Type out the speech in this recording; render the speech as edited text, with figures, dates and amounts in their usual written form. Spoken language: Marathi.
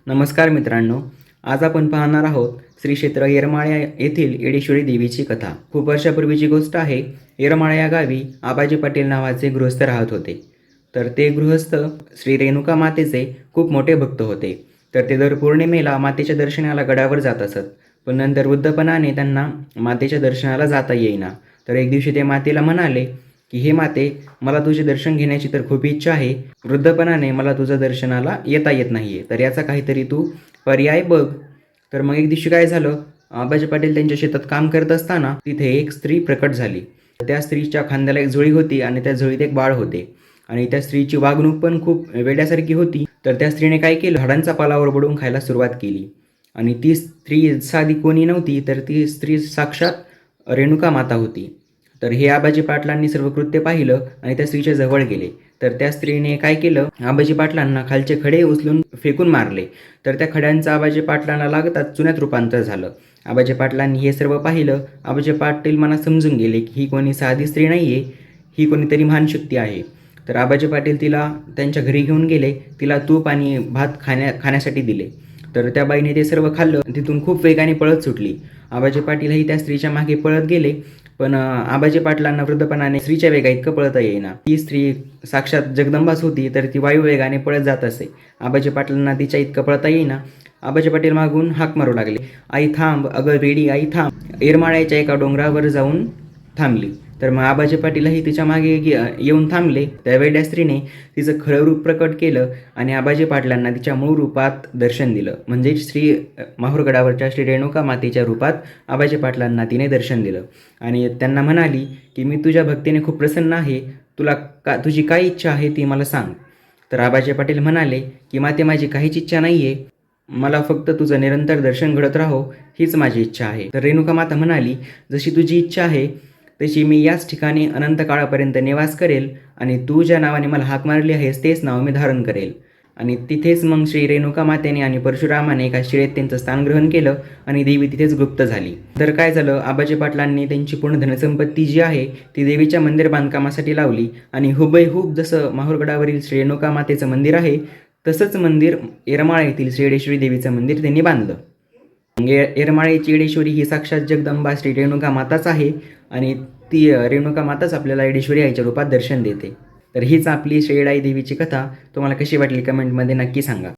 नमस्कार मित्रांनो, आज आपण पाहणार आहोत श्री क्षेत्र येरमाळा येथील येडेश्वरी देवीची कथा। खूप वर्षापूर्वीची गोष्ट आहे। येरमाळा या गावी आबाजी पाटील नावाचे गृहस्थ राहत होते। तर ते गृहस्थ श्री रेणुका मातेचे खूप मोठे भक्त होते। तर ते दर पौर्णिमेला मातेच्या दर्शनाला गडावर जात असत। पण नंतर वृद्धपणाने त्यांना मातेच्या दर्शनाला जाता येईना। तर एक दिवशी ते मातेला म्हणाले की हे माते, मला तुझे दर्शन घेण्याची तर खूप इच्छा आहे। वृद्धपणाने मला तुझ्या दर्शनाला येता येत नाहीये, तर याचा काहीतरी तू पर्याय बघ। तर मग एक दिवशी काय झालं, आबाजी पाटील त्यांच्या शेतात काम करत असताना तिथे एक स्त्री प्रकट झाली। त्या स्त्रीच्या खांद्याला एक झोळी होती आणि त्या झोळीत एक बाळ होते आणि त्या स्त्रीची वागणूक पण खूप वेड्यासारखी होती। तर त्या स्त्रीने काय केलं, झाडांचा पाला ओरबडून खायला सुरुवात केली आणि ती स्त्री साधी कोणी नव्हती, तर ती स्त्री साक्षात रेणुका माता होती। तर हे आबाजी पाटलांनी सर्व कृत्य पाहिलं आणि त्या स्त्रीच्या जवळ गेले। तर त्या स्त्रीने काय केलं, आबाजी पाटलांना खालचे खडे उचलून फेकून मारले। तर त्या खड्यांचं आबाजी पाटलांना लागताच चुन्यात रूपांतर झालं। आबाजी पाटलांनी हे सर्व पाहिलं। आबाजी पाटील मनात समजून गेले की ही कोणी साधी स्त्री नाहीये, ही कोणीतरी महान शक्ती आहे। तर आबाजी पाटील तिला त्यांच्या घरी घेऊन गेले, तिला तूप आणि भात खाण्यासाठी दिले। तर त्या बाईने ते सर्व खाल्लं, तिथून खूप वेगाने पळत सुटली। आबाजी पाटीलही त्या स्त्रीच्या मागे पळत गेले, पण आबाजी पाटलांना वृद्धपणाने स्त्रीच्या वेगा इतकं पळता येईना। ती स्त्री साक्षात जगदंबाच होती, तर ती वायुवेगाने पळत जात असे। आबाजी पाटलांना तिच्या इतकं पळता येईना। आबाजी पाटील मागून हाक मारू लागले, आई थांब, अगं वेडी आई थांब। येरमाळ्याच्या एका डोंगरावर जाऊन थांबली। तर मग आबाजी पाटीलही तिच्या मागे येऊन थांबले। त्या वेड्या स्त्रीने तिचं खरं रूप प्रकट केलं आणि आबाजी पाटलांना तिच्या मूळ रूपात दर्शन दिलं। म्हणजे श्री माहुरगडावरच्या श्री रेणुका मातेच्या रूपात आबाजी पाटलांना तिने दर्शन दिलं आणि त्यांना म्हणाली की मी तुझ्या भक्तीने खूप प्रसन्न आहे, तुझी काय इच्छा आहे ती मला सांग। तर आबाजी पाटील म्हणाले की माते, माझी काहीच इच्छा नाहीये, मला फक्त तुझं निरंतर दर्शन घडत राहो हीच माझी इच्छा आहे। तर रेणुका माता म्हणाली, जशी तुझी इच्छा आहे तशी मी याच ठिकाणी अनंत काळापर्यंत निवास करेल आणि तू ज्या नावाने मला हाक मारली आहेस तेच नाव मी धारण करेल। आणि तिथेच मग श्री रेणुका मातेने आणि परशुरामाने एका शिळेत त्यांचं स्थान ग्रहण केलं आणि देवी तिथेच गुप्त झाली। तर काय झालं, आबाजी पाटलांनी त्यांची पूर्ण धनसंपत्ती जी आहे ती देवीच्या मंदिर बांधकामासाठी लावली आणि हुबेहूब जसं माहुरगडावरील श्री रेणुका मातेचं मंदिर आहे तसंच मंदिर येरमाळा येथील श्री येडेश्वरी देवीचं मंदिर त्यांनी बांधलं। येरमाळ्याची येडेश्वरी ही साक्षात जगदंबा श्री रेणुका माताच आहे आणि ती रेणुका माताच आपल्याला येडेश्वरी आईच्या रूपात दर्शन देते। तर हीच आपली श्री येडाई देवीची कथा। तुम्हाला कशी वाटली कमेंटमध्ये नक्की सांगा।